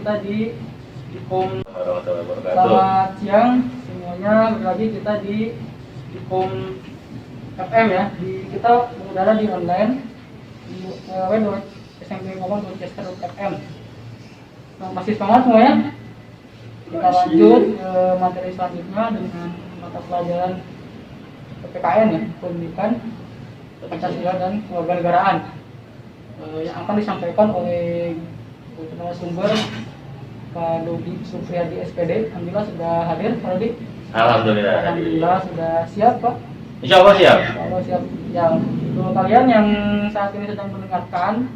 kita di Dikom. Warahmatullahi wabarakatuh. Selamat siang semuanya. Balik lagi kita di Dikom FM ya. Kita mengudara di online di www.smpingoman.caster.fm. Masih semangat semuanya. Kita lanjut ke materi selanjutnya dengan mata pelajaran PPKN ya, Pendidikan Pancasila dan Kewarganegaraan, yang akan disampaikan oleh narasumber Pak Dodi Supriyadi SPD. Alhamdulillah sudah hadir Pak Dodi. Alhamdulillah sudah siap Pak. Insya Allah siap. Insya Allah siap. Yang untuk kalian yang saat ini sedang mendengarkan,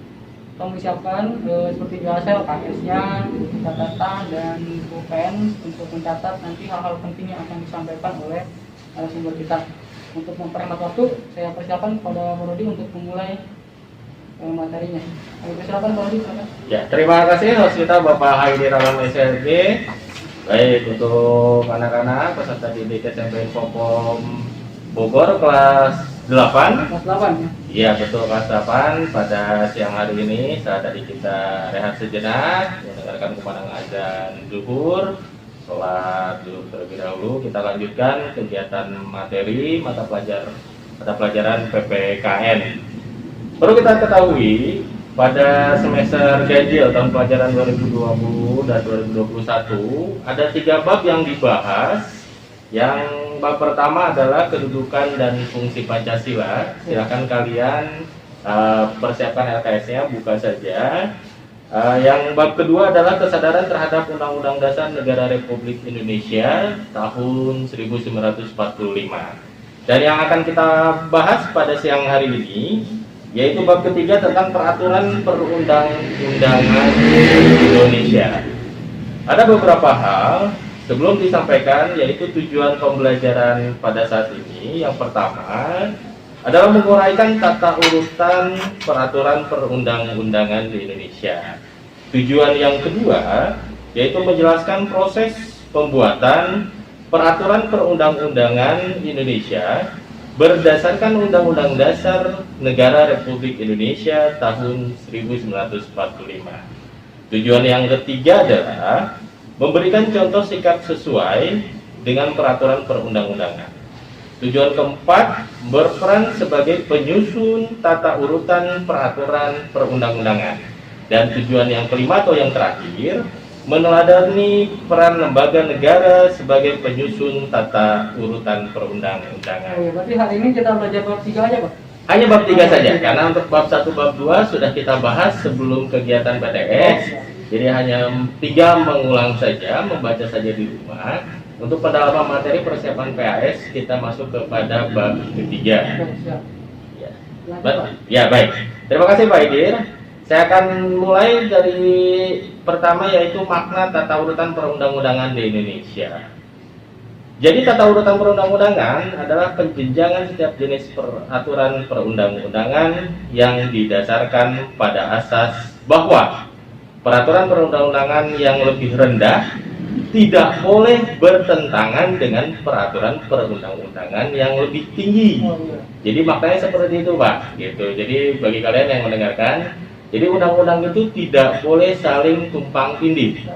tolong disiapkan seperti biasa LKS-nya, catatan dan pulpen untuk mencatat nanti hal-hal penting yang akan disampaikan oleh narasumber kita. Untuk memperhemat waktu, saya persilakan kepada Pak Dodi untuk memulai materinya. Ayo persilakan Pak Dodi. Ya, terima kasih host kita Bapak Haidir Alam SRG. Baik, untuk anak-anak peserta didik SMP Infopom Bogor kelas 8. Kelas 8 ya. Iya, betul, kelas 8. Pada siang hari ini saat tadi kita rehat sejenak, mendengarkan kumandang azan zuhur, sholat dulu terlebih dahulu. Kita lanjutkan kegiatan materi mata pelajaran PPKN. Perlu kita ketahui, pada semester ganjil tahun pelajaran 2020 dan 2021 ada 3 bab yang dibahas. Yang bab pertama adalah kedudukan dan fungsi Pancasila. Silakan kalian persiapkan LKS-nya, buka saja. Yang bab kedua adalah kesadaran terhadap Undang-Undang Dasar Negara Republik Indonesia tahun 1945. Dan yang akan kita bahas pada siang hari ini yaitu bab ketiga tentang peraturan perundang-undangan Indonesia. Ada beberapa hal sebelum disampaikan, yaitu tujuan pembelajaran pada saat ini. Yang pertama adalah menguraikan tata urutan peraturan perundang-undangan di Indonesia. Tujuan yang kedua yaitu menjelaskan proses pembuatan peraturan perundang-undangan Indonesia berdasarkan Undang-Undang Dasar Negara Republik Indonesia tahun 1945. Tujuan yang ketiga adalah memberikan contoh sikap sesuai dengan peraturan perundang-undangan. Tujuan keempat, berperan sebagai penyusun tata urutan peraturan perundang-undangan. Dan tujuan yang kelima atau yang terakhir, meneladani peran lembaga negara sebagai penyusun tata urutan perundang-undangan. Oh, berarti hari ini kita belajar bab 3 aja Pak? Hanya bab 3 saja, karena untuk bab 1, bab 2 sudah kita bahas sebelum kegiatan PTS. Jadi hanya 3 mengulang saja, membaca saja di rumah. Untuk pendalaman materi persiapan PAS, kita masuk kepada bab ketiga. Ya, baik. Terima kasih Pak Idir. Saya akan mulai dari pertama, yaitu makna tata urutan perundang-undangan di Indonesia. Jadi tata urutan perundang-undangan adalah penjenjangan setiap jenis peraturan perundang-undangan yang didasarkan pada asas bahwa peraturan perundang-undangan yang lebih rendah tidak boleh bertentangan dengan peraturan perundang-undangan yang lebih tinggi. Jadi maknanya seperti itu Pak. Gitu. Jadi bagi kalian yang mendengarkan, jadi undang-undang itu tidak boleh saling tumpang tindih.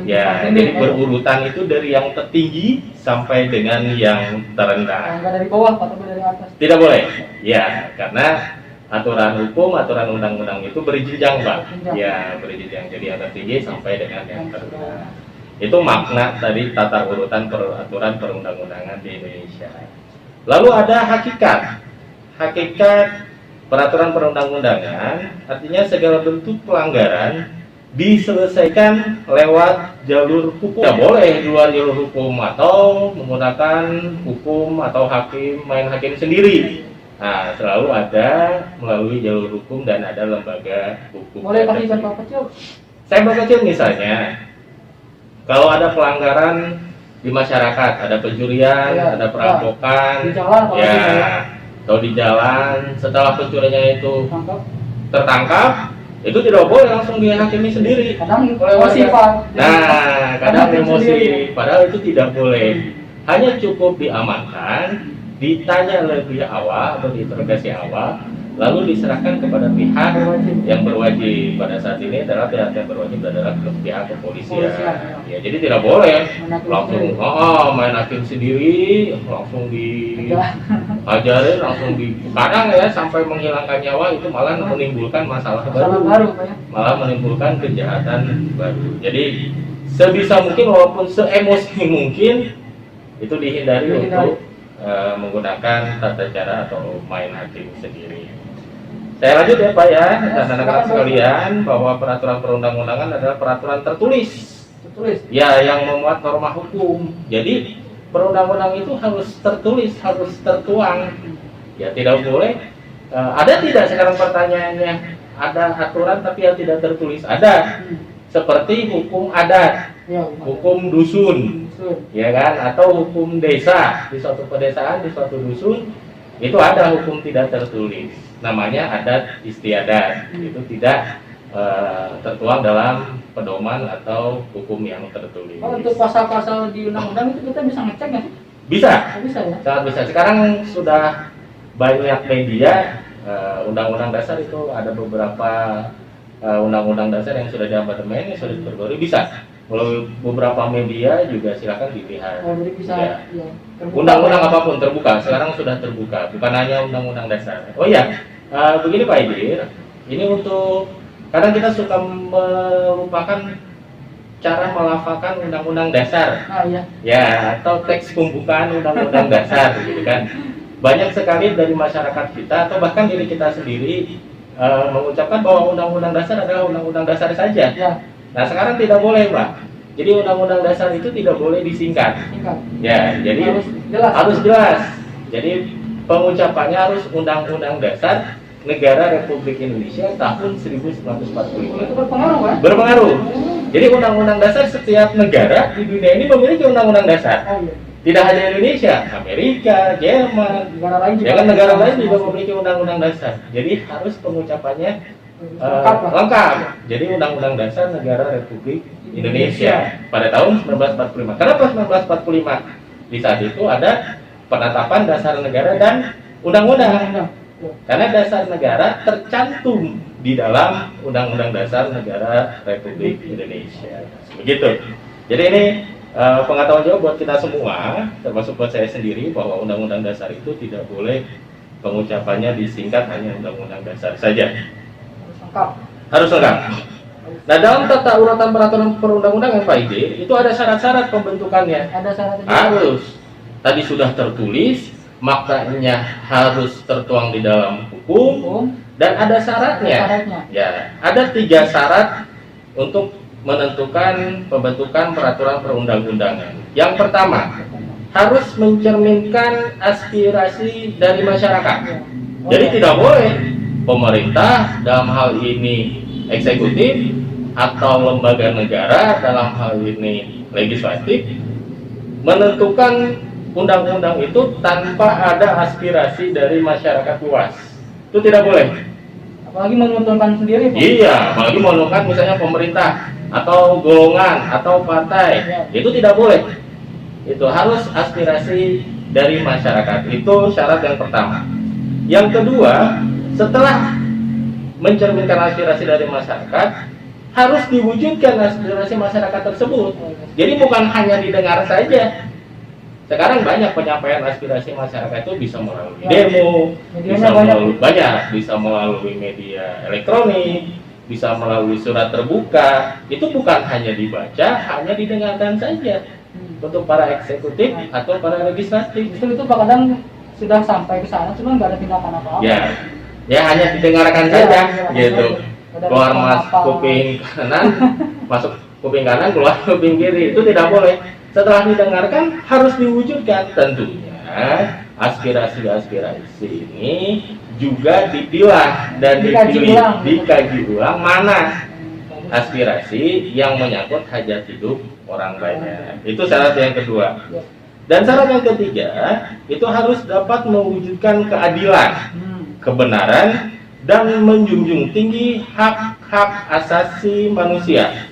Ya, jadi berurutan itu dari yang tertinggi sampai dengan yang terendah. Enggak dari bawah Pak, tapi dari atas. Tidak boleh. Ya, karena aturan hukum, aturan undang-undang itu berjenjang Pak. Ya, berjenjang. Jadi yang tertinggi sampai dengan yang terendah. Itu makna tadi tata urutan peraturan perundang-undangan di Indonesia. Lalu ada hakikat. Hakikat peraturan perundang-undangan artinya segala bentuk pelanggaran diselesaikan lewat jalur hukum. Tidak boleh di luar jalur hukum atau menggunakan hukum atau main hakim sendiri. Nah, selalu ada melalui jalur hukum dan ada lembaga hukum. Boleh kasih contoh kecil? Saya kecil misalnya, kalau ada pelanggaran di masyarakat, ada pencurian, ya, ada perampokan, di jalan, atau di jalan, setelah pencuriannya itu tertangkap, itu tidak boleh langsung dihakimi sendiri. Kadang emosi Pak. Nah, kadang emosi, padahal itu tidak boleh. Hanya cukup diamankan, ditanya lebih awal atau diinterogasi awal, lalu diserahkan kepada pihak Berwajib. yang berwajib. Pada saat ini adalah pihak yang berwajib adalah pihak kepolisian. Kepolisian, Ya, jadi tidak boleh Main hakim langsung sendiri. main hakim sendiri, langsung Aja. diajarin, langsung kadang ya sampai menghilangkan nyawa, itu malah menimbulkan masalah Masalah baru, baru Pak ya. malah menimbulkan kejahatan baru. Jadi sebisa mungkin walaupun seemosi mungkin itu dihindari untuk menggunakan tata cara atau main hakim sendiri. Saya lanjut ya Pak ya, dan anak-anak sekalian, bahwa peraturan perundang-undangan adalah peraturan tertulis. Tertulis. Ya, yang memuat norma hukum. Jadi perundang-undang itu harus tertulis, harus tertuang. Ya, tidak boleh. Ada tidak sekarang pertanyaannya? Ada aturan tapi yang tidak tertulis. Ada. Seperti hukum adat, Ya, hukum dusun, ya kan, atau hukum desa di suatu pedesaan, di suatu dusun, itu ada hukum tidak tertulis, namanya adat istiadat. Itu tidak tertuang dalam pedoman atau hukum yang tertulis. Oh, untuk pasal-pasal di undang-undang itu kita bisa ngecek nggak sih? Bisa, Oh, bisa ya. sangat bisa. Sekarang sudah banyak media, undang-undang dasar itu ada beberapa undang-undang dasar yang sudah diamandemen, yang sudah diperbarui, bisa. Kalau beberapa media juga silakan dilihat. Oh, jadi bisa. Ya. Ya, terbuka. Undang-undang apapun terbuka, sekarang sudah terbuka, bukan hanya undang-undang dasar. Oh iya, begini Pak Idir, ini untuk kadang kita suka melupakan cara melafalkan undang-undang dasar, Ah iya. ya, atau teks pembukaan undang-undang dasar, gitu kan. Banyak sekali dari masyarakat kita atau bahkan diri kita sendiri mengucapkan bahwa undang-undang dasar adalah undang-undang dasar saja. Ya, Nah, sekarang tidak boleh Pak. Jadi undang-undang dasar itu tidak boleh disingkat. singkat. Ya, jadi harus jelas. Jadi pengucapannya harus Undang-Undang Dasar Negara Republik Indonesia tahun 1945. Itu berpengaruh kan? Berpengaruh. Jadi Undang-Undang Dasar setiap negara di dunia ini memiliki Undang-Undang Dasar. Oh iya. Tidak hanya Indonesia, Amerika, Jerman, Negara lain juga. ya kan, negara lain juga memiliki Undang-Undang Dasar. Jadi harus pengucapannya Lengkap lah. lengkap. Jadi Undang-Undang Dasar Negara Republik Indonesia pada tahun 1945. Kenapa 1945? Di saat itu ada penetapan dasar negara dan undang-undang. Karena dasar negara tercantum di dalam Undang-Undang Dasar Negara Republik Indonesia. Begitu. Jadi ini pengetahuan juga buat kita semua, termasuk buat saya sendiri, bahwa Undang-Undang Dasar itu tidak boleh pengucapannya disingkat hanya Undang-Undang Dasar saja. Lengkap. Harus lengkap. Nah, dalam tata urutan peraturan perundang-undangan Pak Ide, itu ada syarat-syarat pembentukannya. Ada syaratnya. Harus. Tadi sudah tertulis, maknanya harus tertuang di dalam hukum, dan ada syaratnya. Syaratnya. Ya, ada 3 syarat untuk menentukan pembentukan peraturan perundang-undangan. Yang pertama, harus mencerminkan aspirasi dari masyarakat. Jadi tidak boleh pemerintah, dalam hal ini eksekutif, atau lembaga negara, dalam hal ini legislatif, menentukan undang-undang itu tanpa ada aspirasi dari masyarakat luas. Itu tidak boleh. Apalagi menguntungkan sendiri. Pak. Iya, apalagi menentukan misalnya pemerintah atau golongan atau partai, itu tidak boleh. Itu harus aspirasi dari masyarakat. Itu syarat yang pertama. Yang kedua, setelah mencerminkan aspirasi dari masyarakat, harus diwujudkan aspirasi masyarakat tersebut. Jadi bukan hanya didengar saja. Sekarang banyak penyampaian aspirasi masyarakat itu bisa melalui demo, bisa melalui bisa melalui media elektronik, bisa melalui surat terbuka. Itu bukan hanya dibaca, hanya didengarkan saja untuk para eksekutif atau para legislatif. Itu Pak, kadang sudah sampai ke sana, cuma nggak ada tindakan apa-apa. Ya hanya didengarkan saja, gitu. Keluar masuk kuping kanan, masuk kuping kanan, keluar kuping kiri, itu tidak boleh. Setelah didengarkan harus diwujudkan. Tentunya aspirasi-aspirasi ini juga dipilah dan dikaji ulang mana aspirasi yang menyangkut hajat hidup orang banyak. Itu syarat yang kedua. Dan syarat yang ketiga, itu harus dapat mewujudkan keadilan, kebenaran, dan menjunjung tinggi hak-hak asasi manusia.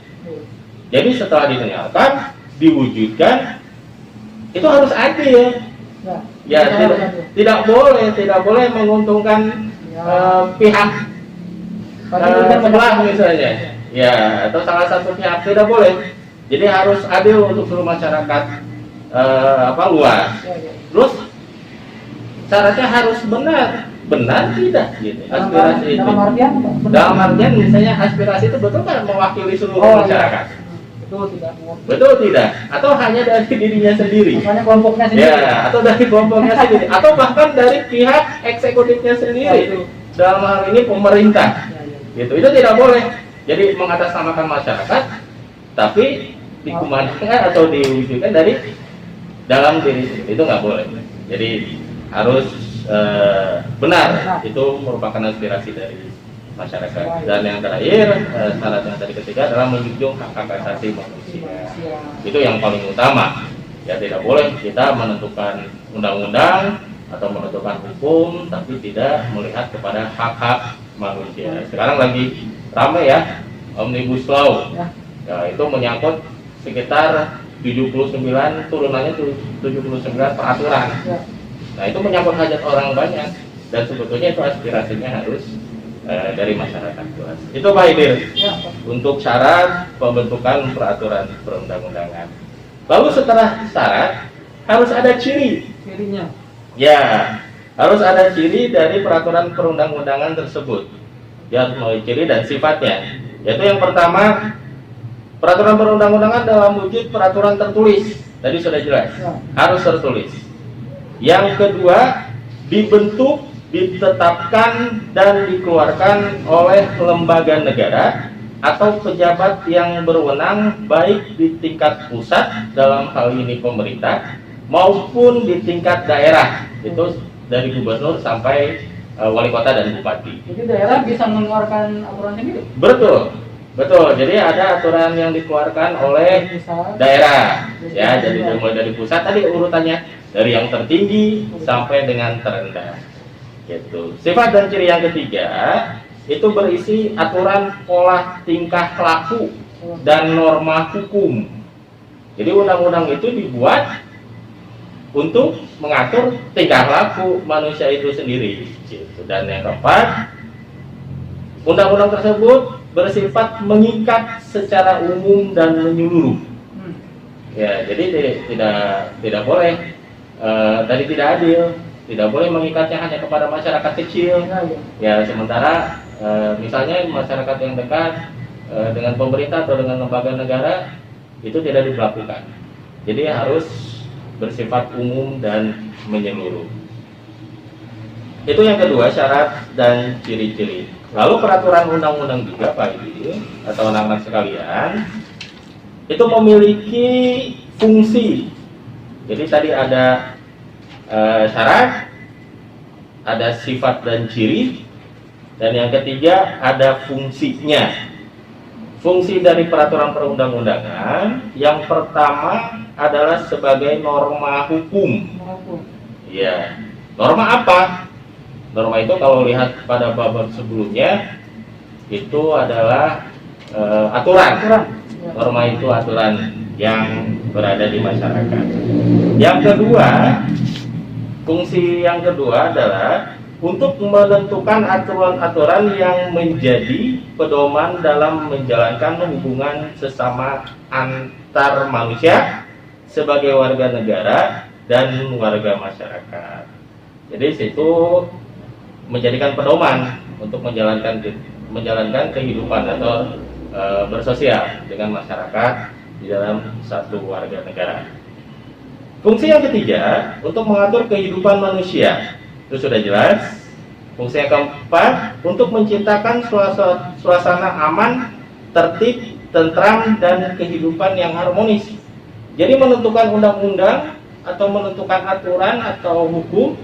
Jadi setelah didengarkan, diwujudkan, itu harus adil. Ya, tidak boleh menguntungkan pihak sebelah misalnya, ya, atau salah satu pihak tidak boleh. Jadi harus adil untuk seluruh masyarakat luas. Terus syaratnya harus benar tidak gitu aspirasi itu. Dalam artian misalnya aspirasi itu betul kan mewakili seluruh masyarakat. Betul tidak? Atau hanya dari dirinya sendiri? Hanya kelompoknya sendiri. Ya, atau dari kelompoknya sendiri, atau bahkan dari pihak eksekutifnya sendiri. Dalam hal ini pemerintah. Gitu. Itu tidak boleh. Jadi mengatasnamakan masyarakat, tapi dikumandangkan atau diwujudkan dari dalam diri sendiri. Itu nggak boleh. Jadi harus benar. Itu merupakan aspirasi dari masyarakat. Dan yang terakhir, syarat yang tadi ketiga adalah menjunjung hak asasi manusia. Itu yang paling utama. Ya, tidak boleh kita menentukan undang-undang atau menentukan hukum tapi tidak melihat kepada hak-hak manusia. Sekarang lagi ramai ya Omnibus Law. Ya, itu menyangkut sekitar 79 turunannya 79 peraturan. Nah, itu menyangkut hajat orang banyak dan sebetulnya itu aspirasinya harus dari masyarakat luas. Itu Pak Idir untuk syarat pembentukan peraturan perundang-undangan. Lalu setelah syarat harus ada cirinya. Ya, harus ada ciri dari peraturan perundang-undangan tersebut. Dia harus memiliki ciri dan sifatnya. Yaitu yang pertama, peraturan perundang-undangan dalam wujud peraturan tertulis. Tadi sudah jelas, harus tertulis. Yang kedua, dibentuk, ditetapkan dan dikeluarkan oleh lembaga negara atau pejabat yang berwenang baik di tingkat pusat dalam hal ini pemerintah maupun di tingkat daerah, itu dari gubernur sampai wali kota dan bupati. Jadi daerah bisa mengeluarkan aturan sendiri? Betul. Jadi ada aturan yang dikeluarkan oleh daerah, ya. Jadi mulai dari pusat tadi urutannya dari yang tertinggi sampai dengan terendah. Gitu. Sifat dan ciri yang ketiga itu berisi aturan pola tingkah laku dan norma hukum. Jadi undang-undang itu dibuat untuk mengatur tingkah laku manusia itu sendiri. Gitu. Dan yang keempat, undang-undang tersebut bersifat mengikat secara umum dan menyeluruh. Ya, jadi tidak boleh tadi tidak adil. Tidak boleh mengikatnya hanya kepada masyarakat kecil. Ya, sementara misalnya masyarakat yang dekat dengan pemerintah atau dengan lembaga negara itu tidak diberlakukan. Jadi harus bersifat umum dan menyeluruh. Itu yang kedua, syarat dan ciri-ciri. Lalu peraturan undang-undang juga Pak Ibu atau anak-anak sekalian itu memiliki fungsi. Jadi tadi ada syarat, ada sifat dan ciri, dan yang ketiga ada fungsinya. Fungsi dari peraturan perundang-undangan yang pertama adalah sebagai norma hukum. Ya, norma apa? Norma itu kalau lihat pada bab sebelumnya itu adalah aturan. Norma itu aturan yang berada di masyarakat. Yang kedua, fungsi yang kedua adalah untuk menentukan aturan-aturan yang menjadi pedoman dalam menjalankan hubungan sesama antar manusia sebagai warga negara dan warga masyarakat. Jadi situ menjadikan pedoman untuk menjalankan kehidupan atau bersosial dengan masyarakat di dalam satu warga negara. Fungsi yang ketiga untuk mengatur kehidupan manusia, itu sudah jelas. Fungsi yang keempat untuk menciptakan suasana aman, tertib, tentram, dan kehidupan yang harmonis. Jadi menentukan undang-undang atau menentukan aturan atau hukum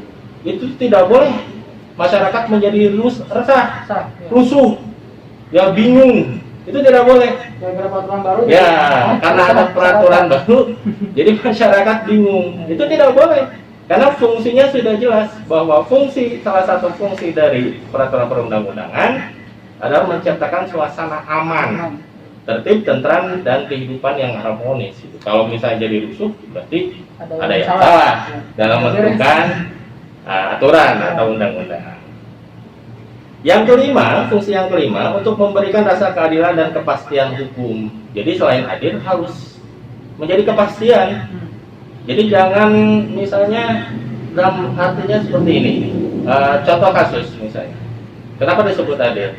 itu tidak boleh masyarakat menjadi resah, rusuh, ya bingung. Itu tidak boleh. Peraturan baru. Ya, karena ada peraturan baru, jadi masyarakat bingung. Itu tidak boleh. Karena fungsinya sudah jelas bahwa salah satu fungsi dari peraturan perundang-undangan adalah menciptakan suasana aman, tertib, tentram, dan kehidupan yang harmonis. Kalau misalnya jadi rusuh, berarti ada yang salah dalam menentukan aturan atau undang-undang. Yang kelima, fungsi yang kelima untuk memberikan rasa keadilan dan kepastian hukum. Jadi selain adil harus menjadi kepastian. Jadi jangan misalnya dalam artinya seperti ini. Contoh kasus misalnya. Kenapa disebut adil?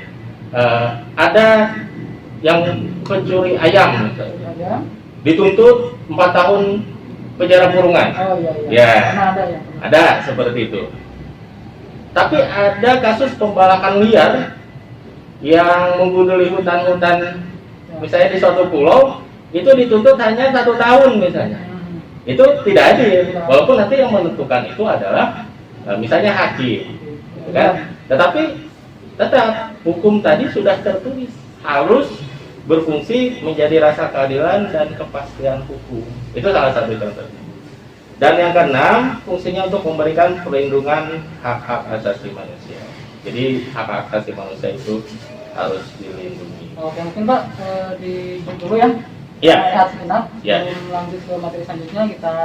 Ada yang pencuri ayam misalnya, Ya. dituntut 4 tahun penjara kurungan. Oh iya. Ya. Karena ada ya. Ada seperti itu. Tapi ada kasus pembalakan liar yang menggunduli hutan-hutan, misalnya di suatu pulau, itu dituntut hanya 1 tahun misalnya. Itu tidak adil, walaupun nanti yang menentukan itu adalah misalnya hakim, kan? Tetapi tetap hukum tadi sudah tertulis, harus berfungsi menjadi rasa keadilan dan kepastian hukum. Itu salah satu contoh. Dan yang keenam, fungsinya untuk memberikan perlindungan hak-hak asasi manusia. Jadi hak asasi manusia itu harus dilindungi. Oke, mungkin Pak ditutup dulu ya. Iya. Rehat sejenak. Ya. Sebelum lanjut ke materi selanjutnya, kita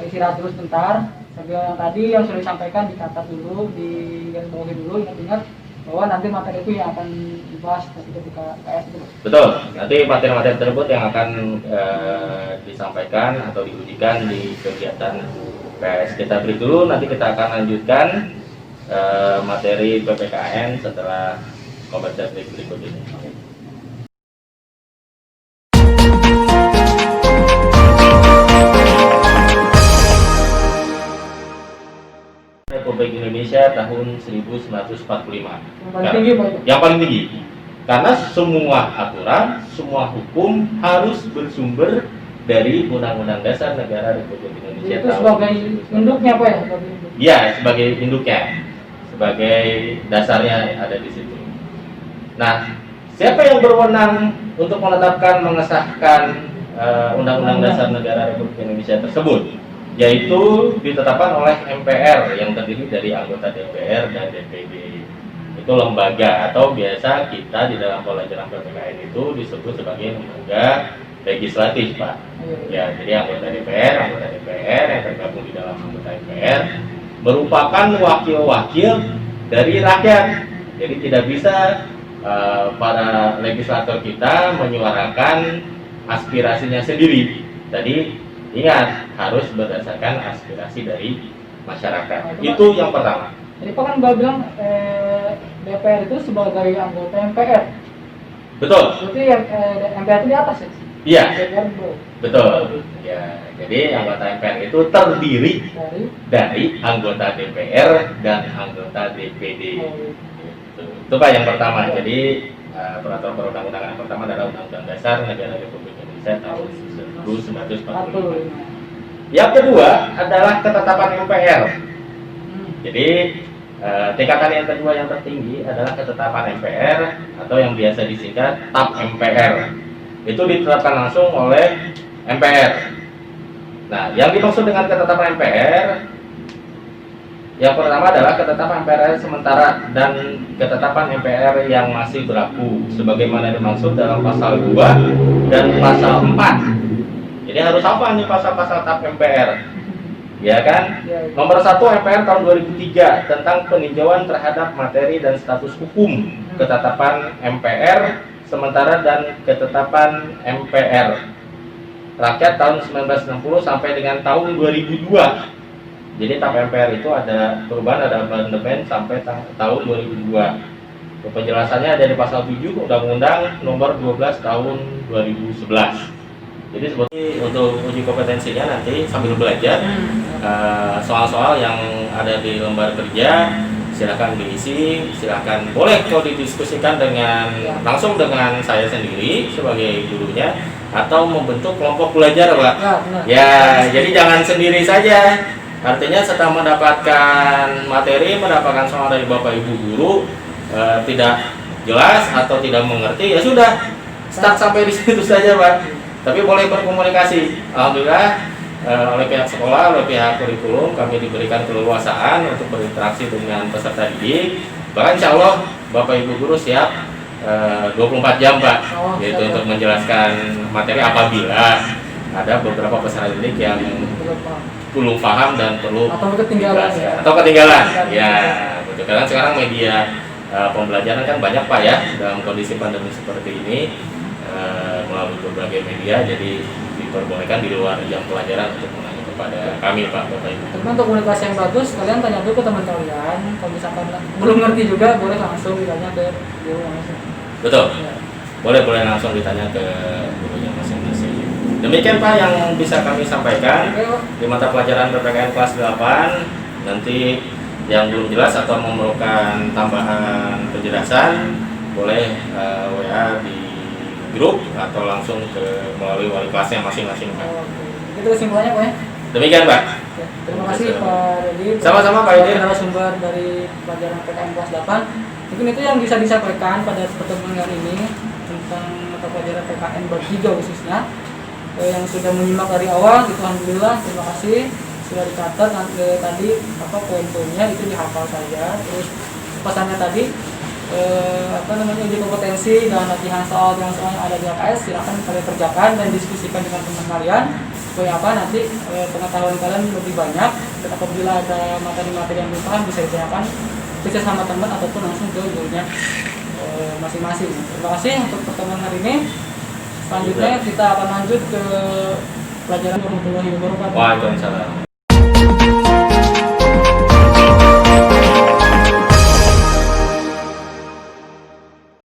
istirahat dulu sebentar. Sambil yang tadi yang sudah disampaikan dicatat dulu, digarisbawahi dulu, ingat-ingat bahwa nanti materi itu yang akan dibahas ketika KS itu. Betul, nanti materi-materi tersebut yang akan disampaikan atau diujikan di kegiatan PS. Kita break dulu, nanti kita akan lanjutkan materi PPKN setelah komersial break berikut ini. Republik Indonesia tahun 1945. Yang paling tinggi Pak itu. Yang paling tinggi. Karena semua aturan, semua hukum harus bersumber dari Undang-Undang Dasar Negara Republik Indonesia. Itu sebagai induknya Pak ya? Ya, sebagai induknya, sebagai dasarnya ada di situ. Nah, siapa yang berwenang untuk menetapkan, mengesahkan Undang-Undang Dasar Negara Republik Indonesia tersebut? Yaitu ditetapkan oleh MPR yang terdiri dari anggota DPR dan DPD. Itu lembaga, atau biasa kita di dalam pelajaran PPKN itu disebut sebagai lembaga legislatif, Pak. Ya, jadi anggota DPR yang tergabung di dalam anggota MPR merupakan wakil-wakil dari rakyat. Jadi tidak bisa para legislator kita menyuarakan aspirasinya sendiri. Tadi ingat, harus berdasarkan aspirasi dari masyarakat. Itu yang pertama. Jadi Pak kan Mbak bilang DPR itu sebagai anggota MPR. Betul. Berarti yang MPR itu di atas ya? Iya. DPR itu Betul. Ya, jadi anggota MPR itu terdiri dari anggota DPR dan anggota DPD. Itu Pak yang pertama. Jadi peraturan perundang-undangan yang pertama adalah Undang-Undang Dasar Negara Republik Indonesia tahun 1945. Yang kedua adalah ketetapan MPR. Jadi tingkatan yang kedua yang tertinggi adalah ketetapan MPR atau yang biasa disingkat TAP MPR. Itu ditetapkan langsung oleh MPR. Nah, yang dimaksud dengan ketetapan MPR, yang pertama adalah ketetapan MPR sementara dan ketetapan MPR yang masih berlaku sebagaimana dimaksud dalam pasal 2 dan pasal 4. Jadi harus apa nih pasal-pasal TAP MPR? Ya kan? Nomor 1 MPR tahun 2003 tentang peninjauan terhadap materi dan status hukum, ketetapan MPR sementara dan ketetapan MPR rakyat tahun 1960 sampai dengan tahun 2002. Jadi TAP MPR itu ada perubahan, ada amandemen sampai tahun 2002. Penjelasannya ada di pasal 7 Undang-Undang nomor 12 tahun 2011. Jadi seperti untuk uji kompetensinya nanti sambil belajar soal-soal yang ada di lembar kerja silakan diisi, silakan boleh kalau didiskusikan dengan langsung dengan saya sendiri sebagai gurunya atau membentuk kelompok belajar, Pak. Ya, jadi jangan sendiri saja. Artinya setelah mendapatkan materi, mendapatkan soal dari Bapak Ibu guru tidak jelas atau tidak mengerti, ya sudah start sampai di situ saja, Pak. Tapi boleh berkomunikasi. Alhamdulillah oleh pihak sekolah, oleh pihak kurikulum kami diberikan keleluasaan untuk berinteraksi dengan peserta didik. Bahkan insya Allah Bapak Ibu guru siap 24 jam, Pak, yaitu untuk menjelaskan materi apabila ada beberapa peserta didik yang belum paham dan perlu atau ketinggalan ya, betul. Karena sekarang media pembelajaran kan banyak Pak ya dalam kondisi pandemi seperti ini, melalui berbagai media, jadi diperbolehkan di luar jam pelajaran untuk menanya kepada kami Pak Bapak Ibu. Tapi untuk komunikasi yang bagus, kalian tanya dulu ke teman kalian. Kalau misalkan belum ngerti juga, boleh langsung ditanya ke guru langsung. Betul. Ya. Boleh langsung ditanya ke gurunya masing-masing. Demikian Pak yang bisa kami sampaikan Oke, Pak. di mata pelajaran PPKN kelas 8. Nanti yang belum jelas atau memerlukan tambahan penjelasan boleh WA di grup atau langsung ke melalui wali kelasnya masing-masing Pak. Oke. Itu kesimpulannya Pak ya. Demikian Pak. Oke. Terima kasih Pak Dedi. Sama-sama, Pak Dedi. Narasumber dari pelajaran PKN kelas 8. Mungkin itu yang bisa disampaikan pada pertemuan kali ini tentang mata pelajaran PKN bab 3 khususnya. Yang sudah menyimak dari awal, itu alhamdulillah, terima kasih sudah dicatat tadi poin-poinnya itu dihafal saja. Terus pesannya tadi uji kompetensi dan latihan soal yang ada di AKS silahkan kalian kerjakan dan diskusikan dengan teman kalian supaya nanti pengetahuan kalian lebih banyak, dan apabila ada materi-materi yang belum paham bisa ditanyakan bisa sama teman ataupun langsung ke gurunya masing-masing. Terima kasih untuk pertemuan hari ini. Selanjutnya kita akan lanjut ke pelajaran warahmatullahi wabarakatuh. Waalaikumsalam.